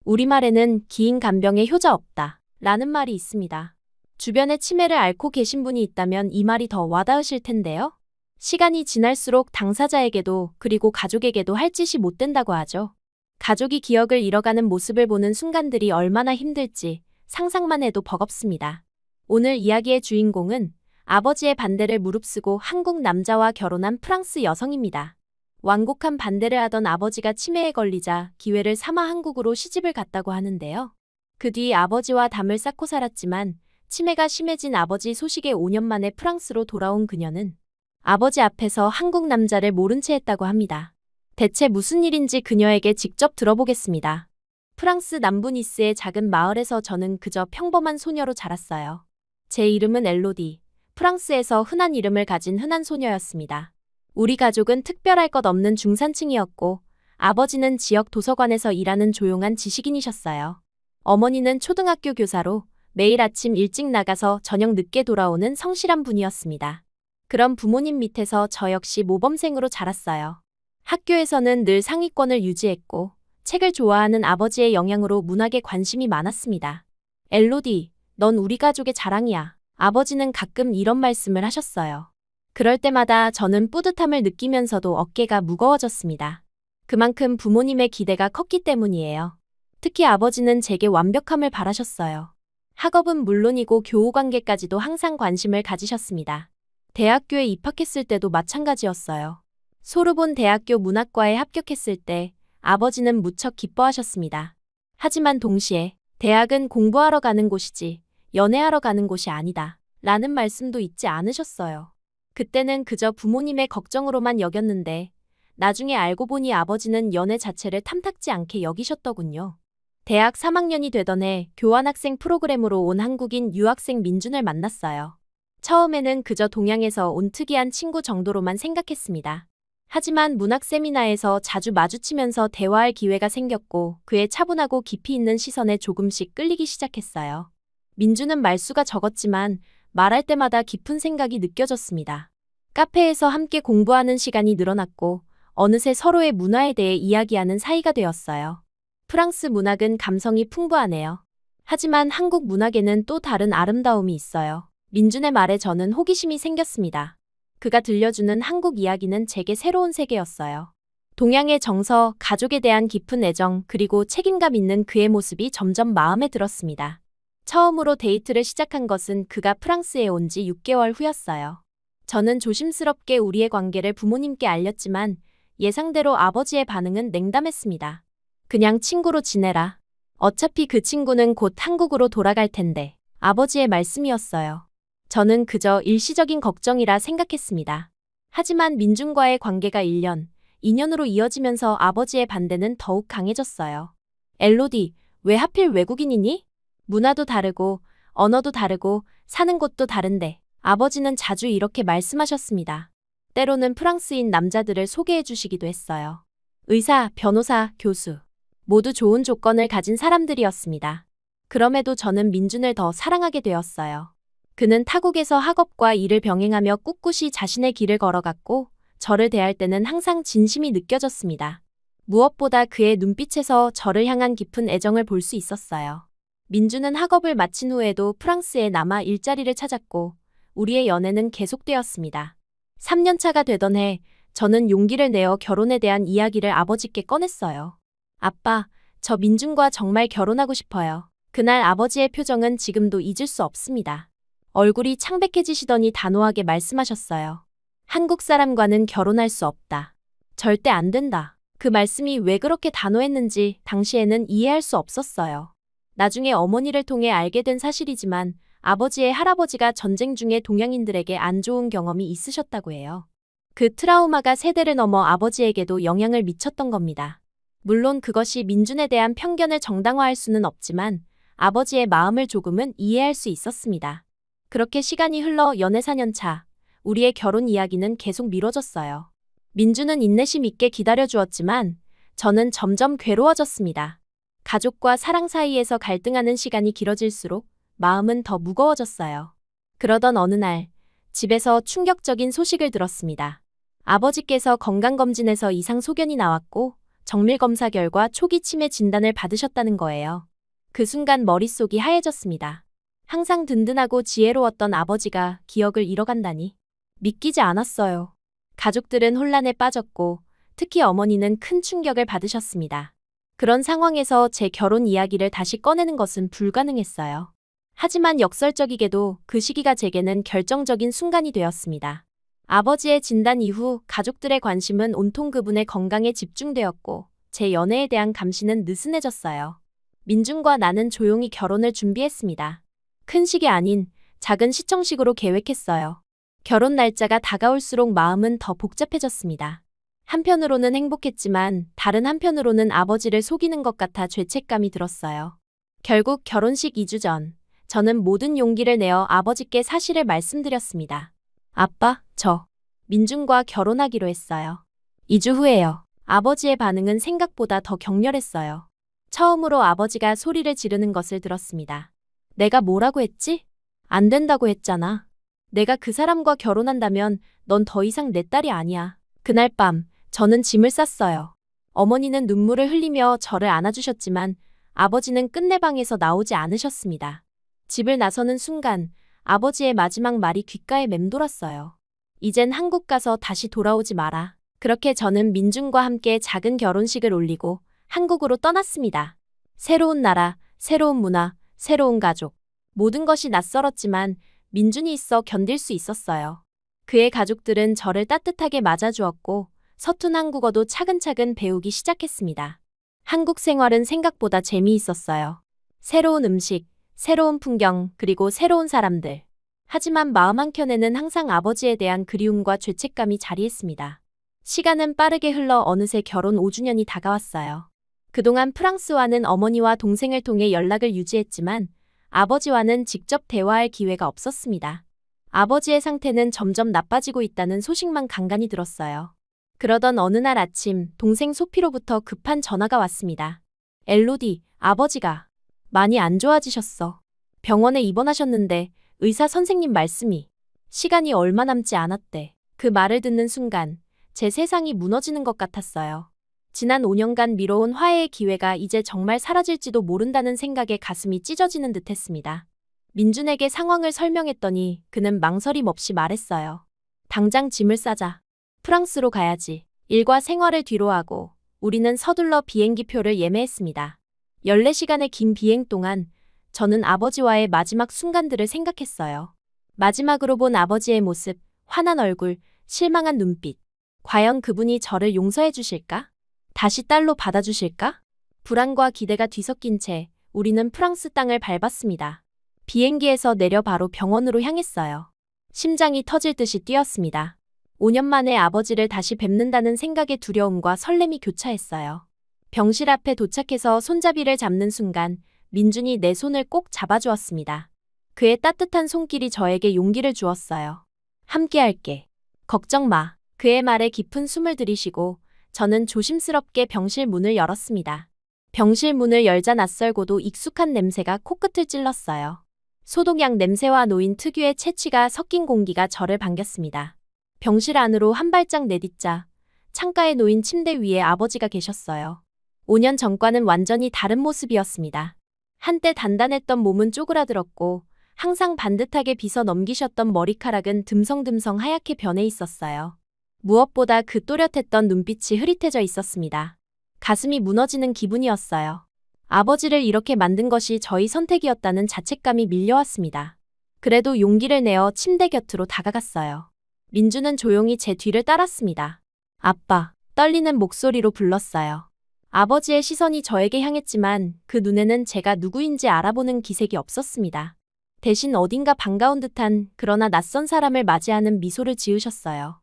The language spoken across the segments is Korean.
우리말에는 긴 간병에 효자 없다 라는 말이 있습니다. 주변에 치매를 앓고 계신 분이 있다면 이 말이 더 와닿으실 텐데요. 시간이 지날수록 당사자에게도 그리고 가족에게도 할 짓이 못 된다고 하죠. 가족이 기억을 잃어가는 모습을 보는 순간들이 얼마나 힘들지 상상만 해도 버겁습니다. 오늘 이야기의 주인공은 아버지의 반대를 무릅쓰고 한국 남자와 결혼한 프랑스 여성입니다. 완곡한 반대를 하던 아버지가 치매에 걸리자 기회를 삼아 한국으로 시집을 갔다고 하는데요. 그 뒤 아버지와 담을 쌓고 살았지만 치매가 심해진 아버지 소식에 5년 만에 프랑스로 돌아온 그녀는 아버지 앞에서 한국 남자를 모른 채 했다고 합니다. 대체 무슨 일인지 그녀에게 직접 들어보겠습니다. 프랑스 남부 니스의 작은 마을에서 저는 그저 평범한 소녀로 자랐어요. 제 이름은 엘로디. 프랑스에서 흔한 이름을 가진 흔한 소녀였습니다. 우리 가족은 특별할 것 없는 중산층이었고 아버지는 지역 도서관에서 일하는 조용한 지식인이셨어요. 어머니는 초등학교 교사로 매일 아침 일찍 나가서 저녁 늦게 돌아오는 성실한 분이었습니다. 그런 부모님 밑에서 저 역시 모범생으로 자랐어요. 학교에서는 늘 상위권을 유지했고 책을 좋아하는 아버지의 영향으로 문학에 관심이 많았습니다. 엘로디, 넌 우리 가족의 자랑이야. 아버지는 가끔 이런 말씀을 하셨어요. 그럴 때마다 저는 뿌듯함을 느끼면서도 어깨가 무거워졌습니다. 그만큼 부모님의 기대가 컸기 때문이에요. 특히 아버지는 제게 완벽함을 바라셨어요. 학업은 물론이고 교우 관계까지도 항상 관심을 가지셨습니다. 대학교에 입학했을 때도 마찬가지였어요. 소르본 대학교 문학과에 합격했을 때 아버지는 무척 기뻐하셨습니다. 하지만 동시에 대학은 공부하러 가는 곳이지 연애하러 가는 곳이 아니다 라는 말씀도 잊지 않으셨어요. 그때는 그저 부모님의 걱정으로만 여겼는데 나중에 알고 보니 아버지는 연애 자체를 탐탁지 않게 여기셨더군요. 대학 3학년이 되던 해 교환학생 프로그램으로 온 한국인 유학생 민준을 만났어요. 처음에는 그저 동양에서 온 특이한 친구 정도로만 생각했습니다. 하지만 문학 세미나에서 자주 마주치면서 대화할 기회가 생겼고 그의 차분하고 깊이 있는 시선에 조금씩 끌리기 시작했어요. 민준은 말수가 적었지만 말할 때마다 깊은 생각이 느껴졌습니다. 카페에서 함께 공부하는 시간이 늘어났고 어느새 서로의 문화에 대해 이야기하는 사이가 되었어요. 프랑스 문학은 감성이 풍부하네요. 하지만 한국 문학에는 또 다른 아름다움이 있어요. 민준의 말에 저는 호기심이 생겼습니다. 그가 들려주는 한국 이야기는 제게 새로운 세계였어요. 동양의 정서, 가족에 대한 깊은 애정, 그리고 책임감 있는 그의 모습이 점점 마음에 들었습니다. 처음으로 데이트를 시작한 것은 그가 프랑스에 온 지 6개월 후였어요. 저는 조심스럽게 우리의 관계를 부모님께 알렸지만 예상대로 아버지의 반응은 냉담했습니다. 그냥 친구로 지내라. 어차피 그 친구는 곧 한국으로 돌아갈 텐데. 아버지의 말씀이었어요. 저는 그저 일시적인 걱정이라 생각했습니다. 하지만 민준과의 관계가 1년, 2년으로 이어지면서 아버지의 반대는 더욱 강해졌어요. 엘로디, 왜 하필 외국인이니? 문화도 다르고 언어도 다르고 사는 곳도 다른데 아버지는 자주 이렇게 말씀하셨습니다. 때로는 프랑스인 남자들을 소개해 주시기도 했어요. 의사, 변호사, 교수 모두 좋은 조건을 가진 사람들이었습니다. 그럼에도 저는 민준을 더 사랑하게 되었어요. 그는 타국에서 학업과 일을 병행하며 꿋꿋이 자신의 길을 걸어갔고 저를 대할 때는 항상 진심이 느껴졌습니다. 무엇보다 그의 눈빛에서 저를 향한 깊은 애정을 볼 수 있었어요. 민준은 학업을 마친 후에도 프랑스에 남아 일자리를 찾았고 우리의 연애는 계속되었습니다. 3년차가 되던 해 저는 용기를 내어 결혼에 대한 이야기를 아버지께 꺼냈어요. 아빠, 저 민준과 정말 결혼하고 싶어요. 그날 아버지의 표정은 지금도 잊을 수 없습니다. 얼굴이 창백해지시더니 단호하게 말씀하셨어요. 한국 사람과는 결혼할 수 없다. 절대 안 된다. 그 말씀이 왜 그렇게 단호했는지 당시에는 이해할 수 없었어요. 나중에 어머니를 통해 알게 된 사실이지만 아버지의 할아버지가 전쟁 중에 동양인들에게 안 좋은 경험이 있으셨다고 해요. 그 트라우마가 세대를 넘어 아버지에게도 영향을 미쳤던 겁니다. 물론 그것이 민준에 대한 편견을 정당화할 수는 없지만 아버지의 마음을 조금은 이해할 수 있었습니다. 그렇게 시간이 흘러 연애 4년 차, 우리의 결혼 이야기는 계속 미뤄졌어요. 민준은 인내심 있게 기다려주었지만 저는 점점 괴로워졌습니다. 가족과 사랑 사이에서 갈등하는 시간이 길어질수록 마음은 더 무거워졌어요. 그러던 어느 날, 집에서 충격적인 소식을 들었습니다. 아버지께서 건강검진에서 이상 소견이 나왔고 정밀검사 결과 초기 치매 진단을 받으셨다는 거예요. 그 순간 머릿속이 하얘졌습니다. 항상 든든하고 지혜로웠던 아버지가 기억을 잃어간다니. 믿기지 않았어요. 가족들은 혼란에 빠졌고 특히 어머니는 큰 충격을 받으셨습니다. 그런 상황에서 제 결혼 이야기를 다시 꺼내는 것은 불가능했어요. 하지만 역설적이게도 그 시기가 제게는 결정적인 순간이 되었습니다. 아버지의 진단 이후 가족들의 관심은 온통 그분의 건강에 집중되었고 제 연애에 대한 감시는 느슨해졌어요. 민준과 나는 조용히 결혼을 준비했습니다. 큰 식이 아닌 작은 시청식으로 계획했어요. 결혼 날짜가 다가올수록 마음은 더 복잡해졌습니다. 한편으로는 행복했지만 다른 한편으로는 아버지를 속이는 것 같아 죄책감이 들었어요. 결국 결혼식 2주 전, 저는 모든 용기를 내어 아버지께 사실을 말씀드렸습니다. 아빠, 저 민준과 결혼하기로 했어요. 2주 후에요. 아버지의 반응은 생각보다 더 격렬했어요. 처음으로 아버지가 소리를 지르는 것을 들었습니다. 내가 뭐라고 했지? 안 된다고 했잖아. 내가 그 사람과 결혼한다면 넌 더 이상 내 딸이 아니야. 그날 밤 저는 짐을 쌌어요. 어머니는 눈물을 흘리며 저를 안아주셨지만 아버지는 끝내 방에서 나오지 않으셨습니다. 집을 나서는 순간 아버지의 마지막 말이 귓가에 맴돌았어요. 이젠 한국 가서 다시 돌아오지 마라. 그렇게 저는 민준과 함께 작은 결혼식을 올리고 한국으로 떠났습니다. 새로운 나라, 새로운 문화, 새로운 가족. 모든 것이 낯설었지만 민준이 있어 견딜 수 있었어요. 그의 가족들은 저를 따뜻하게 맞아주었고 서툰 한국어도 차근차근 배우기 시작했습니다. 한국 생활은 생각보다 재미있었어요. 새로운 음식, 새로운 풍경, 그리고 새로운 사람들. 하지만 마음 한켠에는 항상 아버지에 대한 그리움과 죄책감이 자리했습니다. 시간은 빠르게 흘러 어느새 결혼 5주년이 다가왔어요. 그동안 프랑스와는 어머니와 동생을 통해 연락을 유지했지만 아버지와는 직접 대화할 기회가 없었습니다. 아버지의 상태는 점점 나빠지고 있다는 소식만 간간히 들었어요. 그러던 어느 날 아침 동생 소피로부터 급한 전화가 왔습니다. 엘로디, 아버지가 많이 안 좋아지셨어. 병원에 입원하셨는데 의사 선생님 말씀이 시간이 얼마 남지 않았대. 그 말을 듣는 순간 제 세상이 무너지는 것 같았어요. 지난 5년간 미뤄온 화해의 기회가 이제 정말 사라질지도 모른다는 생각에 가슴이 찢어지는 듯했습니다. 민준에게 상황을 설명했더니 그는 망설임 없이 말했어요. 당장 짐을 싸자. 프랑스로 가야지. 일과 생활을 뒤로하고 우리는 서둘러 비행기표를 예매했습니다. 14시간의 긴 비행 동안 저는 아버지와의 마지막 순간들을 생각했어요. 마지막으로 본 아버지의 모습, 환한 얼굴, 실망한 눈빛. 과연 그분이 저를 용서해 주실까? 다시 딸로 받아주실까? 불안과 기대가 뒤섞인 채 우리는 프랑스 땅을 밟았습니다. 비행기에서 내려 바로 병원으로 향했어요. 심장이 터질 듯이 뛰었습니다. 5년 만에 아버지를 다시 뵙는다는 생각의 두려움과 설렘이 교차했어요. 병실 앞에 도착해서 손잡이를 잡는 순간 민준이 내 손을 꼭 잡아주었습니다. 그의 따뜻한 손길이 저에게 용기를 주었어요. 함께할게. 걱정 마. 그의 말에 깊은 숨을 들이쉬고 저는 조심스럽게 병실 문을 열었습니다. 병실 문을 열자 낯설고도 익숙한 냄새가 코끝을 찔렀어요. 소독약 냄새와 노인 특유의 채취가 섞인 공기가 저를 반겼습니다. 병실 안으로 한 발짝 내딛자 창가에 놓인 침대 위에 아버지가 계셨어요. 5년 전과는 완전히 다른 모습이었습니다. 한때 단단했던 몸은 쪼그라들었고 항상 반듯하게 빗어 넘기셨던 머리카락은 듬성듬성 하얗게 변해 있었어요. 무엇보다 그 또렷했던 눈빛이 흐릿해져 있었습니다. 가슴이 무너지는 기분이었어요. 아버지를 이렇게 만든 것이 저희 선택이었다는 자책감이 밀려왔습니다. 그래도 용기를 내어 침대 곁으로 다가갔어요. 민주는 조용히 제 뒤를 따랐습니다. 아빠, 떨리는 목소리로 불렀어요. 아버지의 시선이 저에게 향했지만 그 눈에는 제가 누구인지 알아보는 기색이 없었습니다. 대신 어딘가 반가운 듯한 그러나 낯선 사람을 맞이하는 미소를 지으셨어요.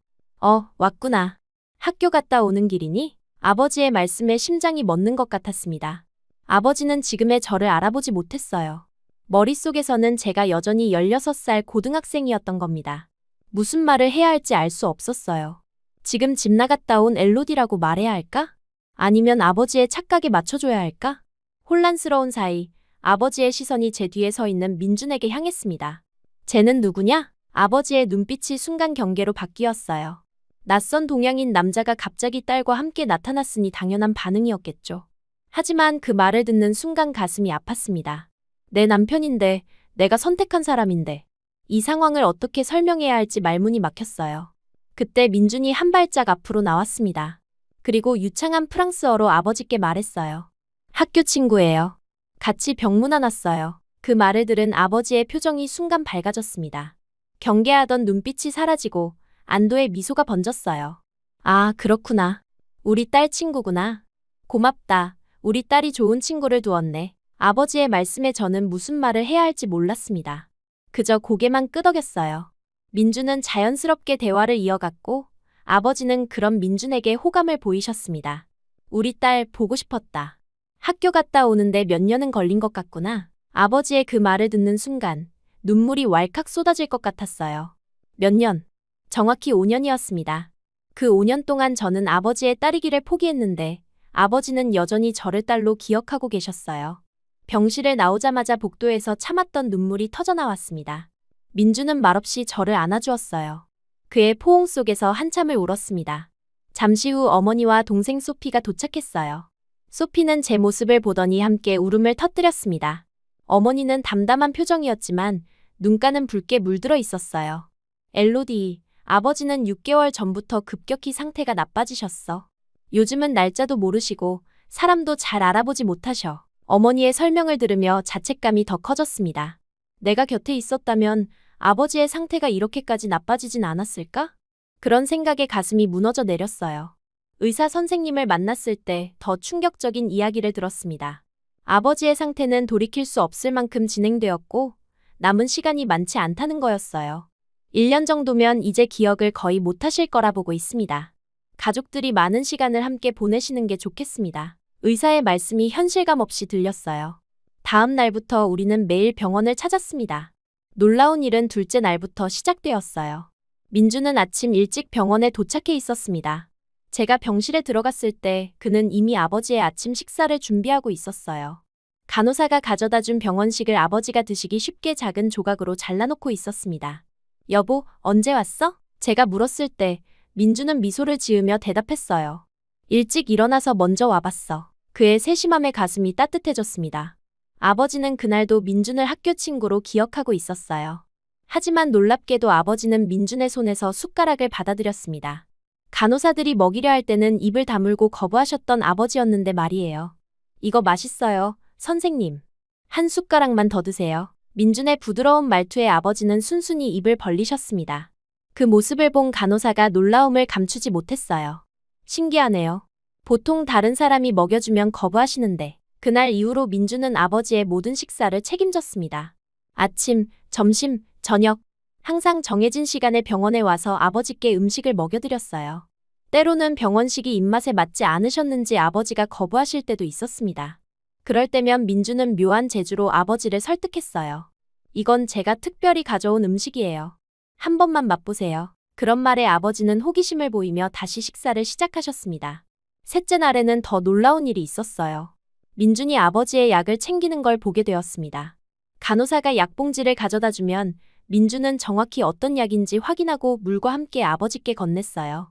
왔구나. 학교 갔다 오는 길이니? 아버지의 말씀에 심장이 멎는 것 같았습니다. 아버지는 지금의 저를 알아보지 못했어요. 머릿속에서는 제가 여전히 16살 고등학생이었던 겁니다. 무슨 말을 해야 할지 알 수 없었어요. 지금 집 나갔다 온 엘로디라고 말해야 할까? 아니면 아버지의 착각에 맞춰줘야 할까? 혼란스러운 사이 아버지의 시선이 제 뒤에 서 있는 민준에게 향했습니다. 쟤는 누구냐? 아버지의 눈빛이 순간 경계로 바뀌었어요. 낯선 동양인 남자가 갑자기 딸과 함께 나타났으니 당연한 반응이었겠죠. 하지만 그 말을 듣는 순간 가슴이 아팠습니다. 내 남편인데, 내가 선택한 사람인데, 이 상황을 어떻게 설명해야 할지 말문이 막혔어요. 그때 민준이 한 발짝 앞으로 나왔습니다. 그리고 유창한 프랑스어로 아버지께 말했어요. 학교 친구예요. 같이 병문안 왔어요. 그 말을 들은 아버지의 표정이 순간 밝아졌습니다. 경계하던 눈빛이 사라지고 안도의 미소가 번졌어요. 아, 그렇구나. 우리 딸 친구구나. 고맙다. 우리 딸이 좋은 친구를 두었네. 아버지의 말씀에 저는 무슨 말을 해야 할지 몰랐습니다. 그저 고개만 끄덕였어요. 민준은 자연스럽게 대화를 이어갔고 아버지는 그런 민준에게 호감을 보이셨습니다. 우리 딸 보고 싶었다. 학교 갔다 오는데 몇 년은 걸린 것 같구나. 아버지의 그 말을 듣는 순간 눈물이 왈칵 쏟아질 것 같았어요. 몇 년? 정확히 5년이었습니다. 그 5년 동안 저는 아버지의 딸이기를 포기했는데 아버지는 여전히 저를 딸로 기억하고 계셨어요. 병실에 나오자마자 복도에서 참았던 눈물이 터져나왔습니다. 민주는 말없이 저를 안아주었어요. 그의 포옹 속에서 한참을 울었습니다. 잠시 후 어머니와 동생 소피가 도착했어요. 소피는 제 모습을 보더니 함께 울음을 터뜨렸습니다. 어머니는 담담한 표정이었지만 눈가는 붉게 물들어 있었어요. 엘로디, 아버지는 6개월 전부터 급격히 상태가 나빠지셨어. 요즘은 날짜도 모르시고 사람도 잘 알아보지 못하셔. 어머니의 설명을 들으며 자책감이 더 커졌습니다. 내가 곁에 있었다면 아버지의 상태가 이렇게까지 나빠지진 않았을까? 그런 생각에 가슴이 무너져 내렸어요. 의사 선생님을 만났을 때 더 충격적인 이야기를 들었습니다. 아버지의 상태는 돌이킬 수 없을 만큼 진행되었고 남은 시간이 많지 않다는 거였어요. 1년 정도면 이제 기억을 거의 못하실 거라 보고 있습니다. 가족들이 많은 시간을 함께 보내시는 게 좋겠습니다. 의사의 말씀이 현실감 없이 들렸어요. 다음 날부터 우리는 매일 병원을 찾았습니다. 놀라운 일은 둘째 날부터 시작되었어요. 민주는 아침 일찍 병원에 도착해 있었습니다. 제가 병실에 들어갔을 때 그는 이미 아버지의 아침 식사를 준비하고 있었어요. 간호사가 가져다 준 병원식을 아버지가 드시기 쉽게 작은 조각으로 잘라놓고 있었습니다. 여보, 언제 왔어? 제가 물었을 때 민주는 미소를 지으며 대답했어요. 일찍 일어나서 먼저 와봤어. 그의 세심함에 가슴이 따뜻해졌습니다. 아버지는 그날도 민준을 학교 친구로 기억하고 있었어요. 하지만 놀랍게도 아버지는 민준의 손에서 숟가락을 받아들였습니다. 간호사들이 먹이려 할 때는 입을 다물고 거부하셨던 아버지였는데 말이에요. 이거 맛있어요, 선생님. 한 숟가락만 더 드세요. 민준의 부드러운 말투에 아버지는 순순히 입을 벌리셨습니다. 그 모습을 본 간호사가 놀라움을 감추지 못했어요. 신기하네요. 보통 다른 사람이 먹여주면 거부하시는데 그날 이후로 민준은 아버지의 모든 식사를 책임졌습니다. 아침, 점심, 저녁 항상 정해진 시간에 병원에 와서 아버지께 음식을 먹여드렸어요. 때로는 병원식이 입맛에 맞지 않으셨는지 아버지가 거부하실 때도 있었습니다. 그럴 때면 민준은 묘한 재주로 아버지를 설득했어요. 이건 제가 특별히 가져온 음식이에요. 한 번만 맛보세요. 그런 말에 아버지는 호기심을 보이며 다시 식사를 시작하셨습니다. 셋째 날에는 더 놀라운 일이 있었어요. 민준이 아버지의 약을 챙기는 걸 보게 되었습니다. 간호사가 약봉지를 가져다 주면 민준은 정확히 어떤 약인지 확인하고 물과 함께 아버지께 건넸어요.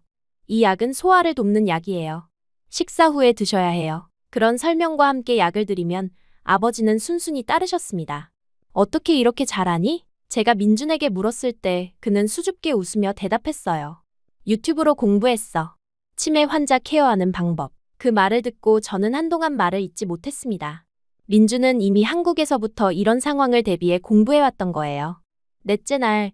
이 약은 소화를 돕는 약이에요. 식사 후에 드셔야 해요. 그런 설명과 함께 약을 드리면 아버지는 순순히 따르셨습니다. 어떻게 이렇게 잘하니? 제가 민준에게 물었을 때 그는 수줍게 웃으며 대답했어요. 유튜브로 공부했어. 치매 환자 케어하는 방법. 그 말을 듣고 저는 한동안 말을 잇지 못했습니다. 민준은 이미 한국에서부터 이런 상황을 대비해 공부해왔던 거예요. 넷째 날,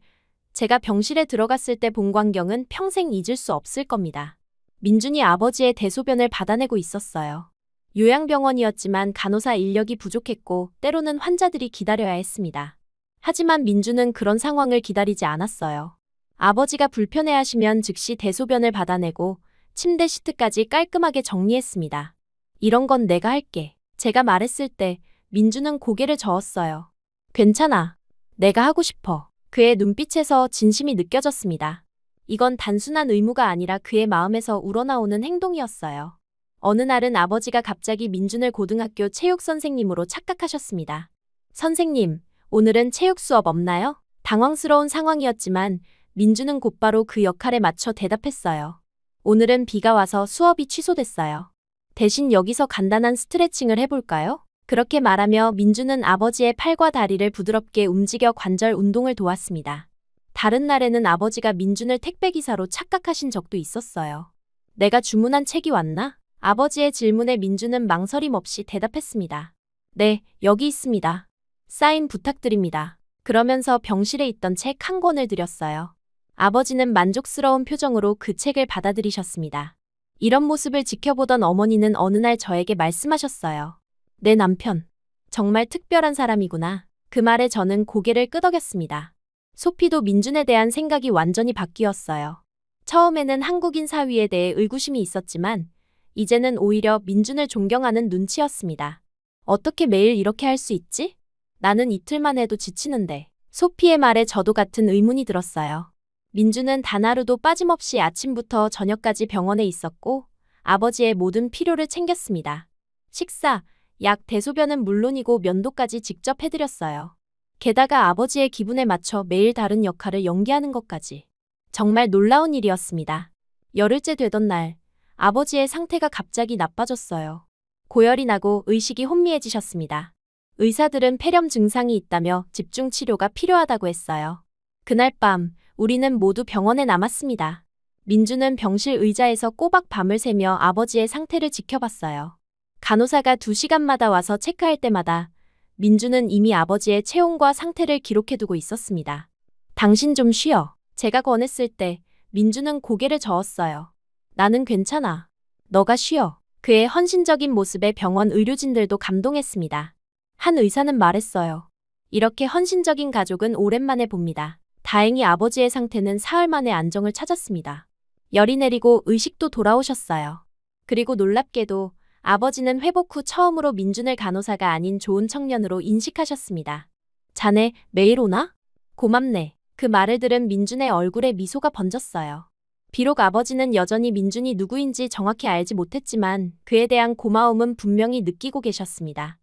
제가 병실에 들어갔을 때 본 광경은 평생 잊을 수 없을 겁니다. 민준이 아버지의 대소변을 받아내고 있었어요. 요양병원이었지만 간호사 인력이 부족했고 때로는 환자들이 기다려야 했습니다. 하지만 민준은 그런 상황을 기다리지 않았어요. 아버지가 불편해하시면 즉시 대소변을 받아내고 침대 시트까지 깔끔하게 정리했습니다. 이런 건 내가 할게. 제가 말했을 때 민준은 고개를 저었어요. 괜찮아. 내가 하고 싶어. 그의 눈빛에서 진심이 느껴졌습니다. 이건 단순한 의무가 아니라 그의 마음에서 우러나오는 행동이었어요. 어느 날은 아버지가 갑자기 민준을 고등학교 체육 선생님으로 착각하셨습니다. 선생님, 오늘은 체육 수업 없나요? 당황스러운 상황이었지만 민주는 곧바로 그 역할에 맞춰 대답했어요. 오늘은 비가 와서 수업이 취소됐어요. 대신 여기서 간단한 스트레칭을 해볼까요? 그렇게 말하며 민주는 아버지의 팔과 다리를 부드럽게 움직여 관절 운동을 도왔습니다. 다른 날에는 아버지가 민준을 택배기사로 착각하신 적도 있었어요. 내가 주문한 책이 왔나? 아버지의 질문에 민준은 망설임 없이 대답했습니다. 네, 여기 있습니다. 사인 부탁드립니다. 그러면서 병실에 있던 책 한 권을 드렸어요. 아버지는 만족스러운 표정으로 그 책을 받아들이셨습니다. 이런 모습을 지켜보던 어머니는 어느 날 저에게 말씀하셨어요. 내 남편, 정말 특별한 사람이구나. 그 말에 저는 고개를 끄덕였습니다. 소피도 민준에 대한 생각이 완전히 바뀌었어요. 처음에는 한국인 사위에 대해 의구심이 있었지만 이제는 오히려 민준을 존경하는 눈치였습니다. 어떻게 매일 이렇게 할 수 있지? 나는 이틀만 해도 지치는데. 소피의 말에 저도 같은 의문이 들었어요. 민준은 단 하루도 빠짐없이 아침부터 저녁까지 병원에 있었고 아버지의 모든 필요를 챙겼습니다. 식사, 약, 대소변은 물론이고 면도까지 직접 해드렸어요. 게다가 아버지의 기분에 맞춰 매일 다른 역할을 연기하는 것까지. 정말 놀라운 일이었습니다. 열흘째 되던 날, 아버지의 상태가 갑자기 나빠졌어요. 고열이 나고 의식이 혼미해지셨습니다. 의사들은 폐렴 증상이 있다며 집중 치료가 필요하다고 했어요. 그날 밤, 우리는 모두 병원에 남았습니다. 민주는 병실 의자에서 꼬박 밤을 새며 아버지의 상태를 지켜봤어요. 간호사가 2시간마다 와서 체크할 때마다 민주는 이미 아버지의 체온과 상태를 기록해두고 있었습니다. 당신 좀 쉬어. 제가 권했을 때 민주는 고개를 저었어요. 나는 괜찮아. 너가 쉬어. 그의 헌신적인 모습에 병원 의료진들도 감동했습니다. 한 의사는 말했어요. 이렇게 헌신적인 가족은 오랜만에 봅니다. 다행히 아버지의 상태는 사흘 만에 안정을 찾았습니다. 열이 내리고 의식도 돌아오셨어요. 그리고 놀랍게도 아버지는 회복 후 처음으로 민준을 간호사가 아닌 좋은 청년으로 인식하셨습니다. 자네 매일 오나? 고맙네. 그 말을 들은 민준의 얼굴에 미소가 번졌어요. 비록 아버지는 여전히 민준이 누구인지 정확히 알지 못했지만 그에 대한 고마움은 분명히 느끼고 계셨습니다.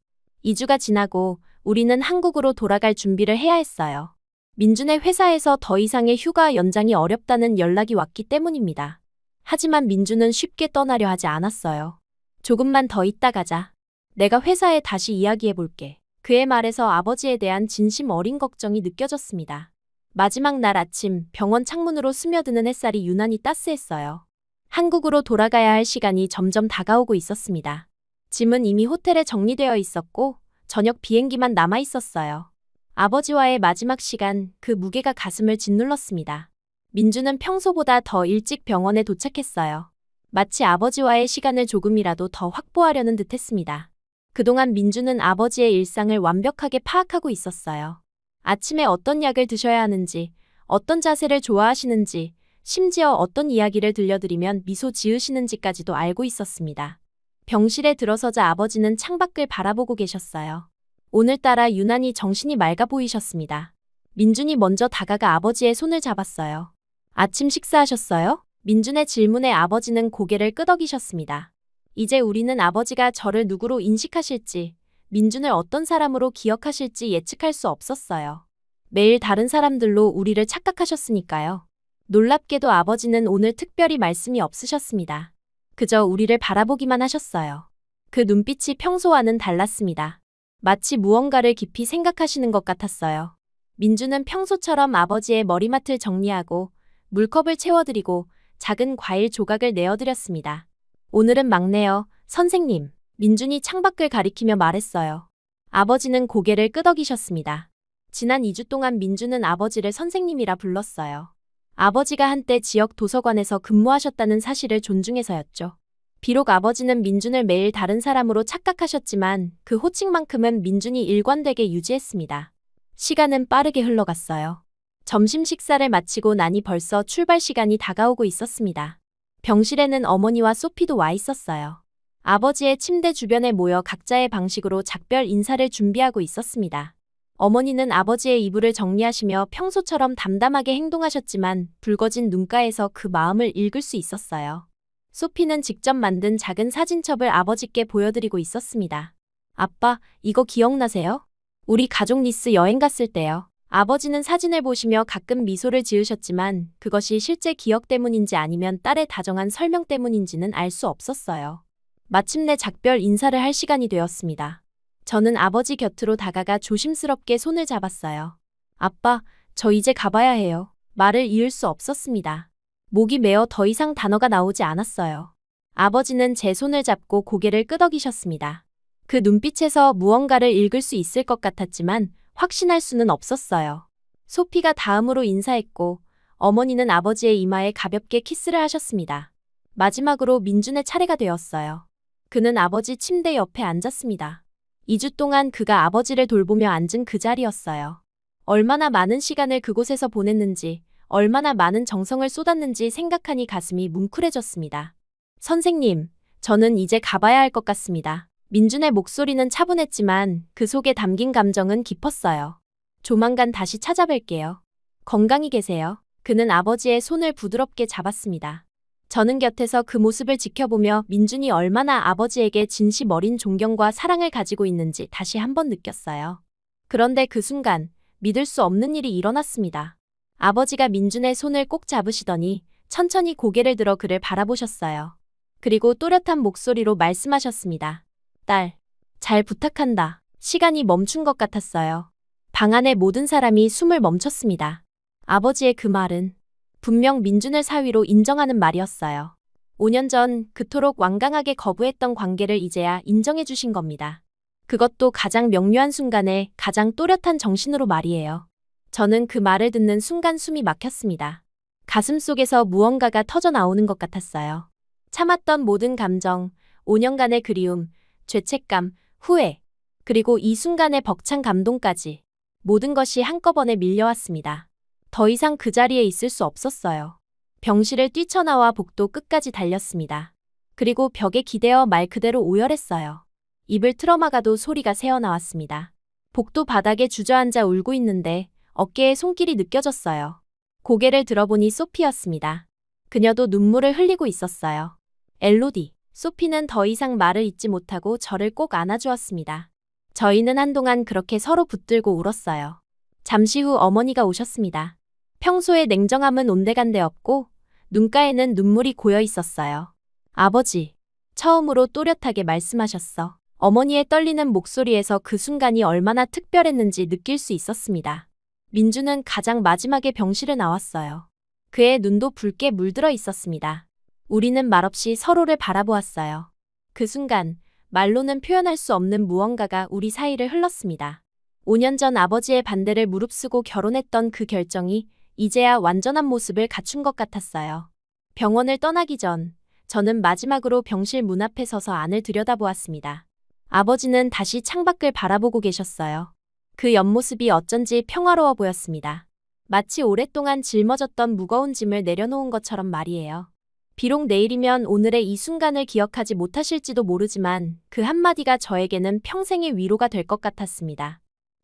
2주가 지나고 우리는 한국으로 돌아갈 준비를 해야 했어요. 민준의 회사에서 더 이상의 휴가 연장이 어렵다는 연락이 왔기 때문입니다. 하지만 민준은 쉽게 떠나려 하지 않았어요. 조금만 더 있다 가자. 내가 회사에 다시 이야기해볼게. 그의 말에서 아버지에 대한 진심 어린 걱정이 느껴졌습니다. 마지막 날 아침 병원 창문으로 스며드는 햇살이 유난히 따스했어요. 한국으로 돌아가야 할 시간이 점점 다가오고 있었습니다. 짐은 이미 호텔에 정리되어 있었고 저녁 비행기만 남아 있었어요. 아버지와의 마지막 시간, 그 무게가 가슴을 짓눌렀습니다. 민주는 평소보다 더 일찍 병원에 도착했어요. 마치 아버지와의 시간을 조금이라도 더 확보하려는 듯했습니다. 그동안 민주는 아버지의 일상을 완벽하게 파악하고 있었어요. 아침에 어떤 약을 드셔야 하는지, 어떤 자세를 좋아하시는지, 심지어 어떤 이야기를 들려드리면 미소 지으시는지까지도 알고 있었습니다. 병실에 들어서자 아버지는 창밖을 바라보고 계셨어요. 오늘따라 유난히 정신이 맑아 보이셨습니다. 민준이 먼저 다가가 아버지의 손을 잡았어요. 아침 식사하셨어요? 민준의 질문에 아버지는 고개를 끄덕이셨습니다. 이제 우리는 아버지가 저를 누구로 인식하실지, 민준을 어떤 사람으로 기억하실지 예측할 수 없었어요. 매일 다른 사람들로 우리를 착각하셨으니까요. 놀랍게도 아버지는 오늘 특별히 말씀이 없으셨습니다. 그저 우리를 바라보기만 하셨어요. 그 눈빛이 평소와는 달랐습니다. 마치 무언가를 깊이 생각하시는 것 같았어요. 민주는 평소처럼 아버지의 머리맡을 정리하고 물컵을 채워드리고 작은 과일 조각을 내어드렸습니다. 오늘은 막내요, 선생님. 민준이 창밖을 가리키며 말했어요. 아버지는 고개를 끄덕이셨습니다. 지난 2주 동안 민주는 아버지를 선생님이라 불렀어요. 아버지가 한때 지역 도서관에서 근무하셨다는 사실을 존중해서였죠. 비록 아버지는 민준을 매일 다른 사람으로 착각하셨지만 그 호칭만큼은 민준이 일관되게 유지했습니다. 시간은 빠르게 흘러갔어요. 점심 식사를 마치고 나니 벌써 출발 시간이 다가오고 있었습니다. 병실에는 어머니와 소피도 와 있었어요. 아버지의 침대 주변에 모여 각자의 방식으로 작별 인사를 준비하고 있었습니다. 어머니는 아버지의 이불을 정리하시며 평소처럼 담담하게 행동하셨지만 붉어진 눈가에서 그 마음을 읽을 수 있었어요. 소피는 직접 만든 작은 사진첩을 아버지께 보여드리고 있었습니다. 아빠, 이거 기억나세요? 우리 가족 니스 여행 갔을 때요. 아버지는 사진을 보시며 가끔 미소를 지으셨지만 그것이 실제 기억 때문인지 아니면 딸의 다정한 설명 때문인지는 알 수 없었어요. 마침내 작별 인사를 할 시간이 되었습니다. 저는 아버지 곁으로 다가가 조심스럽게 손을 잡았어요. 아빠, 저 이제 가봐야 해요. 말을 이을 수 없었습니다. 목이 메어 더 이상 단어가 나오지 않았어요. 아버지는 제 손을 잡고 고개를 끄덕이셨습니다. 그 눈빛에서 무언가를 읽을 수 있을 것 같았지만 확신할 수는 없었어요. 소피가 다음으로 인사했고 어머니는 아버지의 이마에 가볍게 키스를 하셨습니다. 마지막으로 민준의 차례가 되었어요. 그는 아버지 침대 옆에 앉았습니다. 2주 동안 그가 아버지를 돌보며 앉은 그 자리였어요. 얼마나 많은 시간을 그곳에서 보냈는지, 얼마나 많은 정성을 쏟았는지 생각하니 가슴이 뭉클해졌습니다. 선생님, 저는 이제 가봐야 할 것 같습니다. 민준의 목소리는 차분했지만 그 속에 담긴 감정은 깊었어요. 조만간 다시 찾아뵐게요. 건강히 계세요. 그는 아버지의 손을 부드럽게 잡았습니다. 저는 곁에서 그 모습을 지켜보며 민준이 얼마나 아버지에게 진심 어린 존경과 사랑을 가지고 있는지 다시 한번 느꼈어요. 그런데 그 순간 믿을 수 없는 일이 일어났습니다. 아버지가 민준의 손을 꼭 잡으시더니 천천히 고개를 들어 그를 바라보셨어요. 그리고 또렷한 목소리로 말씀하셨습니다. 딸, 잘 부탁한다. 시간이 멈춘 것 같았어요. 방 안의 모든 사람이 숨을 멈췄습니다. 아버지의 그 말은 분명 민준을 사위로 인정하는 말이었어요. 5년 전 그토록 완강하게 거부했던 관계를 이제야 인정해 주신 겁니다. 그것도 가장 명료한 순간에 가장 또렷한 정신으로 말이에요. 저는 그 말을 듣는 순간 숨이 막혔습니다. 가슴 속에서 무언가가 터져 나오는 것 같았어요. 참았던 모든 감정, 5년간의 그리움, 죄책감, 후회, 그리고 이 순간의 벅찬 감동까지 모든 것이 한꺼번에 밀려왔습니다. 더 이상 그 자리에 있을 수 없었어요. 병실을 뛰쳐나와 복도 끝까지 달렸습니다. 그리고 벽에 기대어 말 그대로 오열했어요. 입을 틀어막아도 소리가 새어나왔습니다. 복도 바닥에 주저앉아 울고 있는데 어깨에 손길이 느껴졌어요. 고개를 들어보니 소피였습니다. 그녀도 눈물을 흘리고 있었어요. 엘로디. 소피는 더 이상 말을 잇지 못하고 저를 꼭 안아주었습니다. 저희는 한동안 그렇게 서로 붙들고 울었어요. 잠시 후 어머니가 오셨습니다. 평소의 냉정함은 온데간데 없고 눈가에는 눈물이 고여 있었어요. 아버지, 처음으로 또렷하게 말씀하셨어. 어머니의 떨리는 목소리에서 그 순간이 얼마나 특별했는지 느낄 수 있었습니다. 민주는 가장 마지막에 병실을 나왔어요. 그의 눈도 붉게 물들어 있었습니다. 우리는 말없이 서로를 바라보았어요. 그 순간 말로는 표현할 수 없는 무언가가 우리 사이를 흘렀습니다. 5년 전 아버지의 반대를 무릅쓰고 결혼했던 그 결정이 이제야 완전한 모습을 갖춘 것 같았어요. 병원을 떠나기 전 저는 마지막으로 병실 문 앞에 서서 안을 들여다보았습니다. 아버지는 다시 창밖을 바라보고 계셨어요. 그 옆모습이 어쩐지 평화로워 보였습니다. 마치 오랫동안 짊어졌던 무거운 짐을 내려놓은 것처럼 말이에요. 비록 내일이면 오늘의 이 순간을 기억하지 못하실지도 모르지만 그 한마디가 저에게는 평생의 위로가 될 것 같았습니다.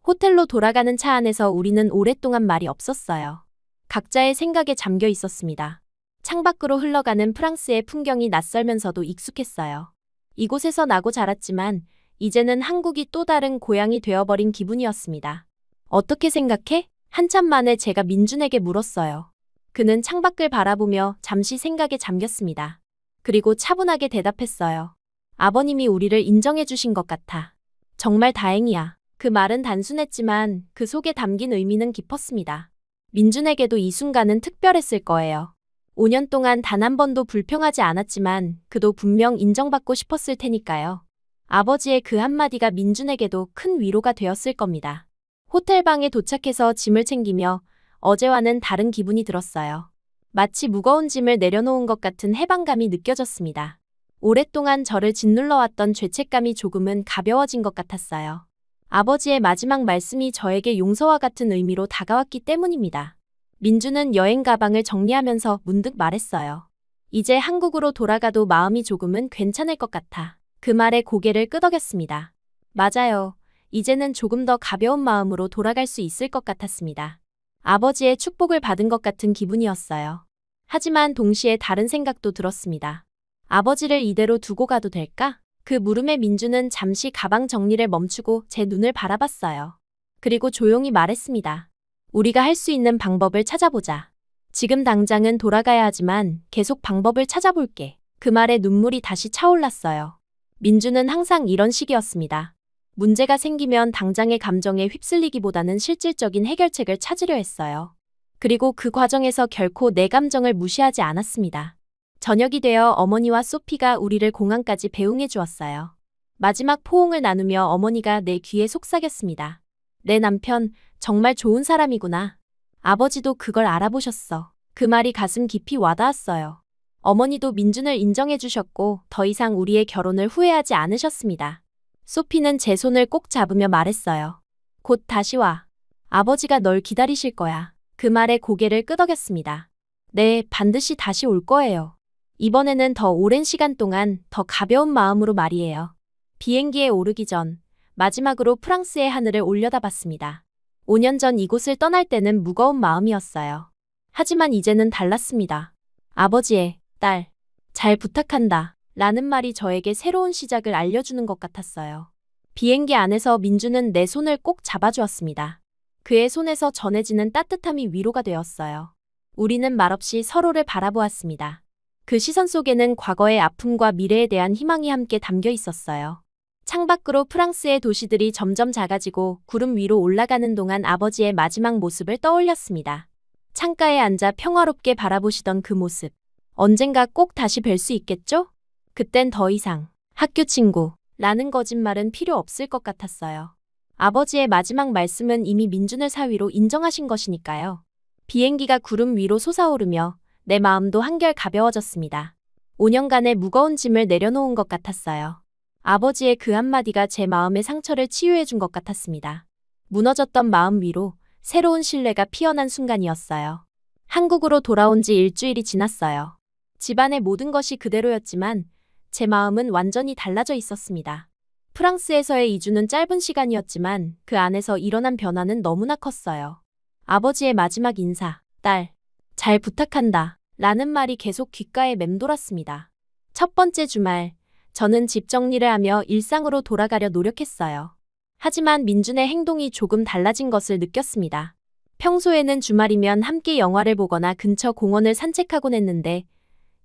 호텔로 돌아가는 차 안에서 우리는 오랫동안 말이 없었어요. 각자의 생각에 잠겨 있었습니다. 창밖으로 흘러가는 프랑스의 풍경이 낯설면서도 익숙했어요. 이곳에서 나고 자랐지만 이제는 한국이 또 다른 고향이 되어버린 기분이었습니다. 어떻게 생각해? 한참 만에 제가 민준에게 물었어요. 그는 창밖을 바라보며 잠시 생각에 잠겼습니다. 그리고 차분하게 대답했어요. 아버님이 우리를 인정해 주신 것 같아. 정말 다행이야. 그 말은 단순했지만 그 속에 담긴 의미는 깊었습니다. 민준에게도 이 순간은 특별했을 거예요. 5년 동안 단 한 번도 불평하지 않았지만 그도 분명 인정받고 싶었을 테니까요. 아버지의 그 한마디가 민준에게도 큰 위로가 되었을 겁니다. 호텔방에 도착해서 짐을 챙기며 어제와는 다른 기분이 들었어요. 마치 무거운 짐을 내려놓은 것 같은 해방감이 느껴졌습니다. 오랫동안 저를 짓눌러왔던 죄책감이 조금은 가벼워진 것 같았어요. 아버지의 마지막 말씀이 저에게 용서와 같은 의미로 다가왔기 때문입니다. 민주는 여행 가방을 정리하면서 문득 말했어요. 이제 한국으로 돌아가도 마음이 조금은 괜찮을 것 같아. 그 말에 고개를 끄덕였습니다. 맞아요. 이제는 조금 더 가벼운 마음으로 돌아갈 수 있을 것 같았습니다. 아버지의 축복을 받은 것 같은 기분이었어요. 하지만 동시에 다른 생각도 들었습니다. 아버지를 이대로 두고 가도 될까? 그 물음에 민주는 잠시 가방 정리를 멈추고 제 눈을 바라봤어요. 그리고 조용히 말했습니다. 우리가 할 수 있는 방법을 찾아보자. 지금 당장은 돌아가야 하지만 계속 방법을 찾아볼게. 그 말에 눈물이 다시 차올랐어요. 민주는 항상 이런 식이었습니다. 문제가 생기면 당장의 감정에 휩쓸리기보다는 실질적인 해결책을 찾으려 했어요. 그리고 그 과정에서 결코 내 감정을 무시하지 않았습니다. 저녁이 되어 어머니와 소피가 우리를 공항까지 배웅해 주었어요. 마지막 포옹을 나누며 어머니가 내 귀에 속삭였습니다. 내 남편 정말 좋은 사람이구나. 아버지도 그걸 알아보셨어. 그 말이 가슴 깊이 와닿았어요. 어머니도 민준을 인정해 주셨고 더 이상 우리의 결혼을 후회하지 않으셨습니다. 소피는 제 손을 꼭 잡으며 말했어요. 곧 다시 와. 아버지가 널 기다리실 거야. 그 말에 고개를 끄덕였습니다. 네, 반드시 다시 올 거예요. 이번에는 더 오랜 시간 동안 더 가벼운 마음으로 말이에요. 비행기에 오르기 전 마지막으로 프랑스의 하늘을 올려다봤습니다. 5년 전 이곳을 떠날 때는 무거운 마음이었어요. 하지만 이제는 달랐습니다. 아버지의 딸, 잘 부탁한다. 라는 말이 저에게 새로운 시작을 알려주는 것 같았어요. 비행기 안에서 민주는 내 손을 꼭 잡아주었습니다. 그의 손에서 전해지는 따뜻함이 위로가 되었어요. 우리는 말없이 서로를 바라보았습니다. 그 시선 속에는 과거의 아픔과 미래에 대한 희망이 함께 담겨 있었어요. 창밖으로 프랑스의 도시들이 점점 작아지고 구름 위로 올라가는 동안 아버지의 마지막 모습을 떠올렸습니다. 창가에 앉아 평화롭게 바라보시던 그 모습. 언젠가 꼭 다시 뵐 수 있겠죠? 그땐 더 이상 학교 친구라는 거짓말은 필요 없을 것 같았어요. 아버지의 마지막 말씀은 이미 민준을 사위로 인정하신 것이니까요. 비행기가 구름 위로 솟아오르며 내 마음도 한결 가벼워졌습니다. 5년간의 무거운 짐을 내려놓은 것 같았어요. 아버지의 그 한마디가 제 마음의 상처를 치유해 준 것 같았습니다. 무너졌던 마음 위로 새로운 신뢰가 피어난 순간이었어요. 한국으로 돌아온 지 일주일이 지났어요. 집안의 모든 것이 그대로였지만 제 마음은 완전히 달라져 있었습니다. 프랑스에서의 2주는 짧은 시간이었지만 그 안에서 일어난 변화는 너무나 컸어요. 아버지의 마지막 인사, 딸, 잘 부탁한다 라는 말이 계속 귓가에 맴돌았습니다. 첫 번째 주말, 저는 집 정리를 하며 일상으로 돌아가려 노력했어요. 하지만 민준의 행동이 조금 달라진 것을 느꼈습니다. 평소에는 주말이면 함께 영화를 보거나 근처 공원을 산책하곤 했는데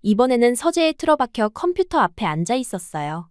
이번에는 서재에 틀어박혀 컴퓨터 앞에 앉아 있었어요.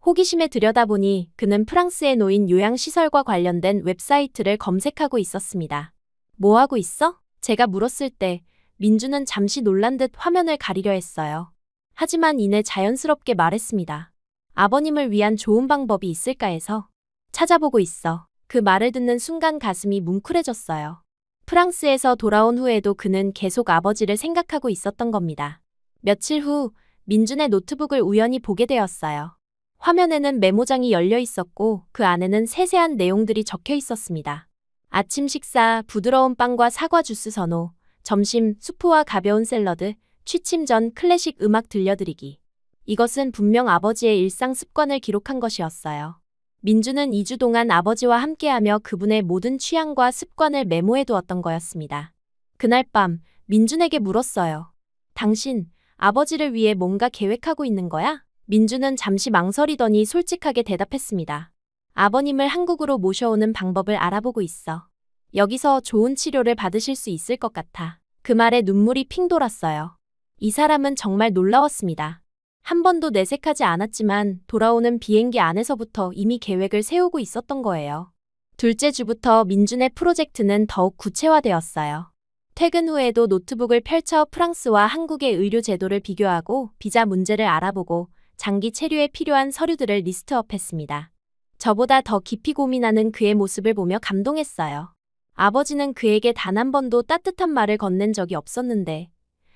호기심에 들여다보니 그는 프랑스에 놓인 요양시설과 관련된 웹사이트를 검색하고 있었습니다. 뭐 하고 있어? 제가 물었을 때 민준은 잠시 놀란 듯 화면을 가리려 했어요. 하지만 이내 자연스럽게 말했습니다. 아버님을 위한 좋은 방법이 있을까 해서 찾아보고 있어. 그 말을 듣는 순간 가슴이 뭉클해졌어요. 프랑스에서 돌아온 후에도 그는 계속 아버지를 생각하고 있었던 겁니다. 며칠 후 민준의 노트북을 우연히 보게 되었어요. 화면에는 메모장이 열려 있었고 그 안에는 세세한 내용들이 적혀 있었습니다. 아침 식사, 부드러운 빵과 사과 주스 선호, 점심, 수프와 가벼운 샐러드, 취침 전 클래식 음악 들려드리기. 이것은 분명 아버지의 일상 습관을 기록한 것이었어요. 민준은 2주 동안 아버지와 함께하며 그분의 모든 취향과 습관을 메모해 두었던 거였습니다. 그날 밤 민준에게 물었어요. 당신, 아버지를 위해 뭔가 계획하고 있는 거야? 민준은 잠시 망설이더니 솔직하게 대답했습니다. 아버님을 한국으로 모셔오는 방법을 알아보고 있어. 여기서 좋은 치료를 받으실 수 있을 것 같아. 그 말에 눈물이 핑 돌았어요. 이 사람은 정말 놀라웠습니다. 한 번도 내색하지 않았지만 돌아오는 비행기 안에서부터 이미 계획을 세우고 있었던 거예요. 둘째 주부터 민준의 프로젝트는 더욱 구체화되었어요. 퇴근 후에도 노트북을 펼쳐 프랑스와 한국의 의료 제도를 비교하고 비자 문제를 알아보고 장기 체류에 필요한 서류들을 리스트업했습니다. 저보다 더 깊이 고민하는 그의 모습을 보며 감동했어요. 아버지는 그에게 단 한 번도 따뜻한 말을 건넨 적이 없었는데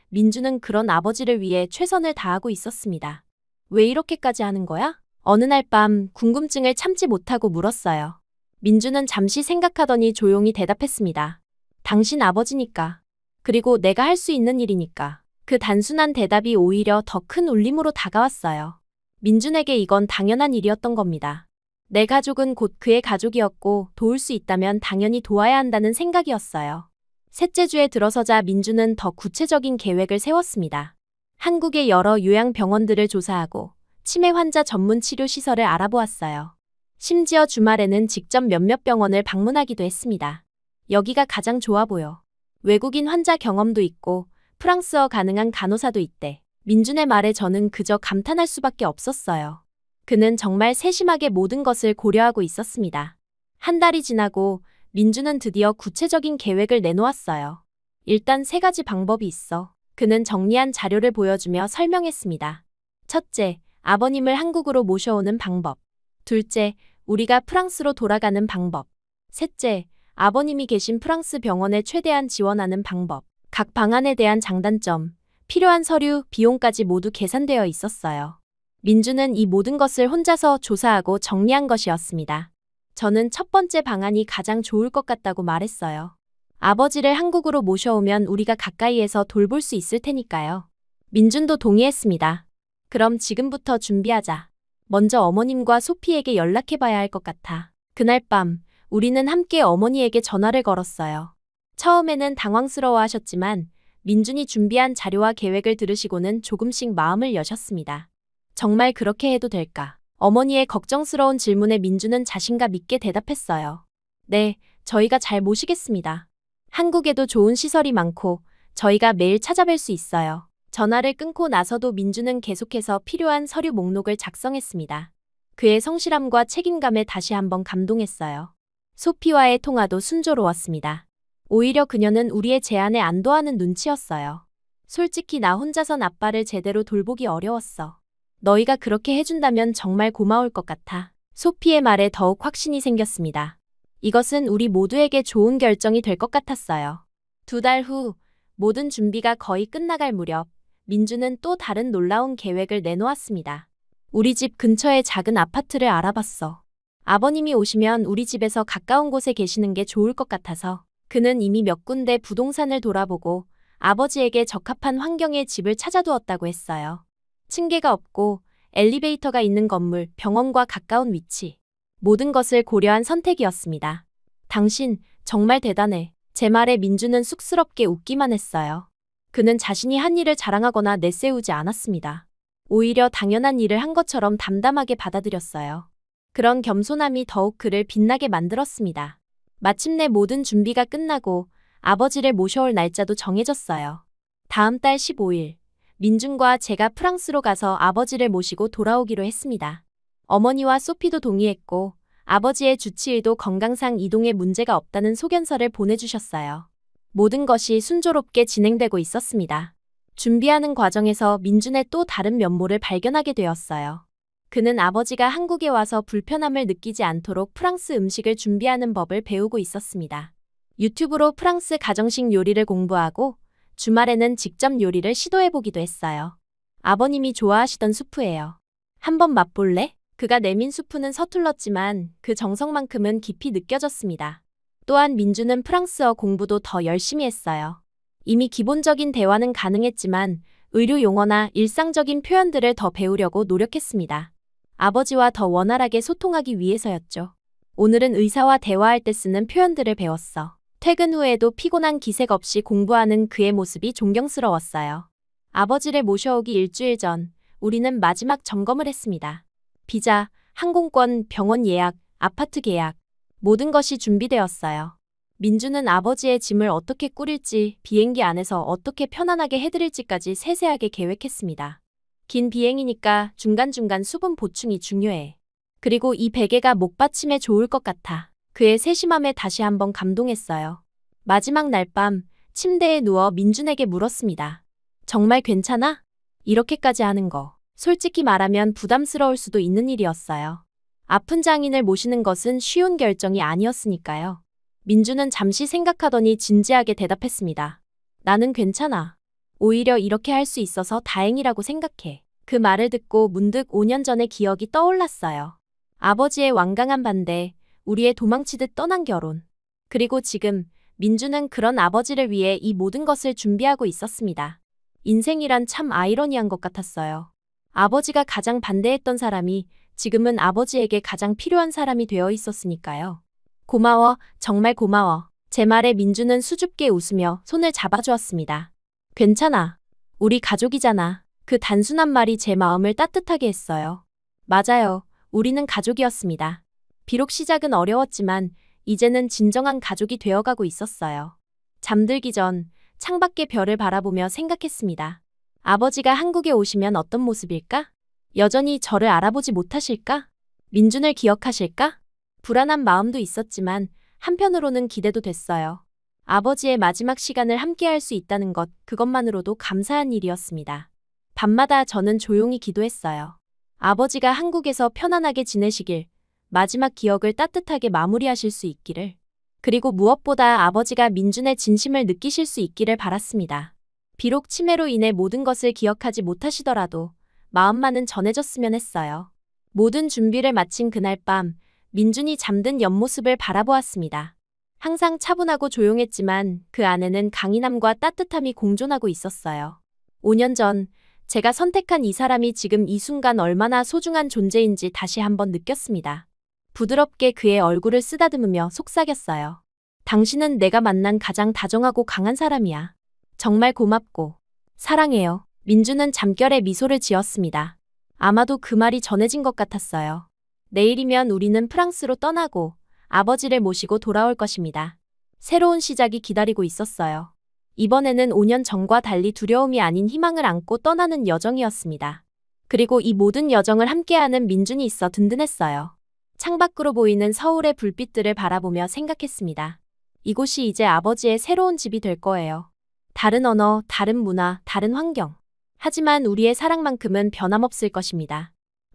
민준은 그런 아버지를 위해 최선을 다하고 있었습니다. 왜 이렇게까지 하는 거야? 어느 날 밤 궁금증을 참지 못하고 물었어요. 민준은 잠시 생각하더니 조용히 대답했습니다. 당신 아버지니까. 그리고 내가 할 수 있는 일이니까. 그 단순한 대답이 오히려 더 큰 울림으로 다가왔어요. 민준에게 이건 당연한 일이었던 겁니다. 내 가족은 곧 그의 가족이었고 도울 수 있다면 당연히 도와야 한다는 생각이었어요. 셋째 주에 들어서자 민준은 더 구체적인 계획을 세웠습니다. 한국의 여러 요양병원들을 조사하고 치매 환자 전문 치료 시설을 알아보았어요. 심지어 주말에는 직접 몇몇 병원을 방문하기도 했습니다. 여기가 가장 좋아 보여. 외국인 환자 경험도 있고 프랑스어 가능한 간호사도 있대. 민준의 말에 저는 그저 감탄할 수밖에 없었어요. 그는 정말 세심하게 모든 것을 고려하고 있었습니다. 한 달이 지나고 민준은 드디어 구체적인 계획을 내놓았어요. 일단 3가지 방법이 있어. 그는 정리한 자료를 보여주며 설명했습니다. 첫째, 아버님을 한국으로 모셔오는 방법. 둘째, 우리가 프랑스로 돌아가는 방법. 셋째, 아버님이 계신 프랑스 병원에 최대한 지원하는 방법. 각 방안에 대한 장단점, 필요한 서류, 비용까지 모두 계산되어 있었어요. 민주는 이 모든 것을 혼자서 조사하고 정리한 것이었습니다. 저는 첫 번째 방안이 가장 좋을 것 같다고 말했어요. 아버지를 한국으로 모셔오면 우리가 가까이에서 돌볼 수 있을 테니까요. 민준도 동의했습니다. 그럼 지금부터 준비하자. 먼저 어머님과 소피에게 연락해봐야 할 것 같아. 그날 밤, 우리는 함께 어머니에게 전화를 걸었어요. 처음에는 당황스러워하셨지만 민준이 준비한 자료와 계획을 들으시고는 조금씩 마음을 여셨습니다. 정말 그렇게 해도 될까? 어머니의 걱정스러운 질문에 민준은 자신감 있게 대답했어요. 네, 저희가 잘 모시겠습니다. 한국에도 좋은 시설이 많고 저희가 매일 찾아뵐 수 있어요. 전화를 끊고 나서도 민준은 계속해서 필요한 서류 목록을 작성했습니다. 그의 성실함과 책임감에 다시 한번 감동했어요. 소피와의 통화도 순조로웠습니다. 오히려 그녀는 우리의 제안에 안도하는 눈치였어요. 솔직히 나 혼자선 아빠를 제대로 돌보기 어려웠어. 너희가 그렇게 해준다면 정말 고마울 것 같아. 소피의 말에 더욱 확신이 생겼습니다. 이것은 우리 모두에게 좋은 결정이 될 것 같았어요. 2달 후, 모든 준비가 거의 끝나갈 무렵, 민주는 또 다른 놀라운 계획을 내놓았습니다. 우리 집 근처의 작은 아파트를 알아봤어. 아버님이 오시면 우리 집에서 가까운 곳에 계시는 게 좋을 것 같아서. 그는 이미 몇 군데 부동산을 돌아보고 아버지에게 적합한 환경의 집을 찾아두었다고 했어요. 층계가 없고 엘리베이터가 있는 건물, 병원과 가까운 위치. 모든 것을 고려한 선택이었습니다. 당신, 정말 대단해. 제 말에 민주는 쑥스럽게 웃기만 했어요. 그는 자신이 한 일을 자랑하거나 내세우지 않았습니다. 오히려 당연한 일을 한 것처럼 담담하게 받아들였어요. 그런 겸손함이 더욱 그를 빛나게 만들었습니다. 마침내 모든 준비가 끝나고 아버지를 모셔올 날짜도 정해졌어요. 다음 달 15일, 민준과 제가 프랑스로 가서 아버지를 모시고 돌아오기로 했습니다. 어머니와 소피도 동의했고 아버지의 주치의도 건강상 이동에 문제가 없다는 소견서를 보내주셨어요. 모든 것이 순조롭게 진행되고 있었습니다. 준비하는 과정에서 민준의 또 다른 면모를 발견하게 되었어요. 그는 아버지가 한국에 와서 불편함을 느끼지 않도록 프랑스 음식을 준비하는 법을 배우고 있었습니다. 유튜브로 프랑스 가정식 요리를 공부하고 주말에는 직접 요리를 시도해보기도 했어요. 아버님이 좋아하시던 수프예요. 한번 맛볼래? 그가 내민 수프는 서툴렀지만 그 정성만큼은 깊이 느껴졌습니다. 또한 민주는 프랑스어 공부도 더 열심히 했어요. 이미 기본적인 대화는 가능했지만 의료 용어나 일상적인 표현들을 더 배우려고 노력했습니다. 아버지와 더 원활하게 소통하기 위해서였죠. 오늘은 의사와 대화할 때 쓰는 표현들을 배웠어. 퇴근 후에도 피곤한 기색 없이 공부하는 그의 모습이 존경스러웠어요. 아버지를 모셔오기 일주일 전, 우리는 마지막 점검을 했습니다. 비자, 항공권, 병원 예약, 아파트 계약, 모든 것이 준비되었어요. 민주는 아버지의 짐을 어떻게 꾸릴지, 비행기 안에서 어떻게 편안하게 해드릴지까지 세세하게 계획했습니다. 긴 비행이니까 중간중간 수분 보충이 중요해. 그리고 이 베개가 목 받침에 좋을 것 같아. 그의 세심함에 다시 한번 감동했어요. 마지막 날 밤, 침대에 누워 민준에게 물었습니다. 정말 괜찮아? 이렇게까지 하는 거. 솔직히 말하면 부담스러울 수도 있는 일이었어요. 아픈 장인을 모시는 것은 쉬운 결정이 아니었으니까요. 민주는 잠시 생각하더니 진지하게 대답했습니다. 나는 괜찮아. 오히려 이렇게 할 수 있어서 다행이라고 생각해. 그 말을 듣고 문득 5년 전의 기억이 떠올랐어요. 아버지의 완강한 반대, 우리의 도망치듯 떠난 결혼. 그리고 지금 민주는 그런 아버지를 위해 이 모든 것을 준비하고 있었습니다. 인생이란 참 아이러니한 것 같았어요. 아버지가 가장 반대했던 사람이 지금은 아버지에게 가장 필요한 사람이 되어 있었으니까요. 고마워, 정말 고마워. 제 말에 민주는 수줍게 웃으며 손을 잡아주었습니다. 괜찮아. 우리 가족이잖아. 그 단순한 말이 제 마음을 따뜻하게 했어요. 맞아요. 우리는 가족이었습니다. 비록 시작은 어려웠지만 이제는 진정한 가족이 되어가고 있었어요. 잠들기 전 창밖의 별을 바라보며 생각했습니다. 아버지가 한국에 오시면 어떤 모습일까? 여전히 저를 알아보지 못하실까? 민준을 기억하실까? 불안한 마음도 있었지만 한편으로는 기대도 됐어요. 아버지의 마지막 시간을 함께할 수 있다는 것, 그것만으로도 감사한 일이었습니다. 밤마다 저는 조용히 기도했어요. 아버지가 한국에서 편안하게 지내시길, 마지막 기억을 따뜻하게 마무리하실 수 있기를, 그리고 무엇보다 아버지가 민준의 진심을 느끼실 수 있기를 바랐습니다. 비록 치매로 인해 모든 것을 기억하지 못하시더라도 마음만은 전해졌으면 했어요. 모든 준비를 마친 그날 밤, 민준이 잠든 옆모습을 바라보았습니다. 항상 차분하고 조용했지만 그 안에는 강인함과 따뜻함이 공존하고 있었어요. 5년 전 제가 선택한 이 사람이 지금 이 순간 얼마나 소중한 존재인지 다시 한번 느꼈습니다. 부드럽게 그의 얼굴을 쓰다듬으며 속삭였어요. 당신은 내가 만난 가장 다정하고 강한 사람이야. 정말 고맙고 사랑해요. 민준은 잠결에 미소를 지었습니다. 아마도 그 말이 전해진 것 같았어요. 내일이면 우리는 프랑스로 떠나고 아버지를 모시고 돌아올 것입니다. 새로운 시작이 기다리고 있었어요. 이번에는 5년 전과 달리 두려움이 아닌 희망을 안고 떠나는 여정이었습니다. 그리고 이 모든 여정을 함께하는 민준이 있어 든든했어요. 창밖으로 보이는 서울의 불빛들을 바라보며 생각했습니다. 이곳이 이제 아버지의 새로운 집이 될 거예요. 다른 언어, 다른 문화, 다른 환경. 하지만 우리의 사랑만큼은 변함없을 것입니다.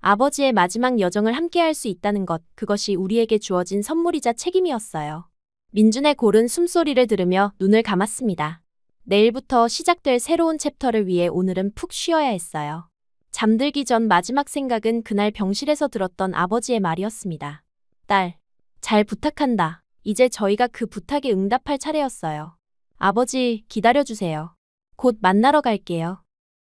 아버지의 마지막 여정을 함께할 수 있다는 것, 그것이 우리에게 주어진 선물이자 책임이었어요. 민준의 고른 숨소리를 들으며 눈을 감았습니다. 내일부터 시작될 새로운 챕터를 위해 오늘은 푹 쉬어야 했어요. 잠들기 전 마지막 생각은 그날 병실에서 들었던 아버지의 말이었습니다. 딸, 잘 부탁한다. 이제 저희가 그 부탁에 응답할 차례였어요. 아버지, 기다려주세요. 곧 만나러 갈게요.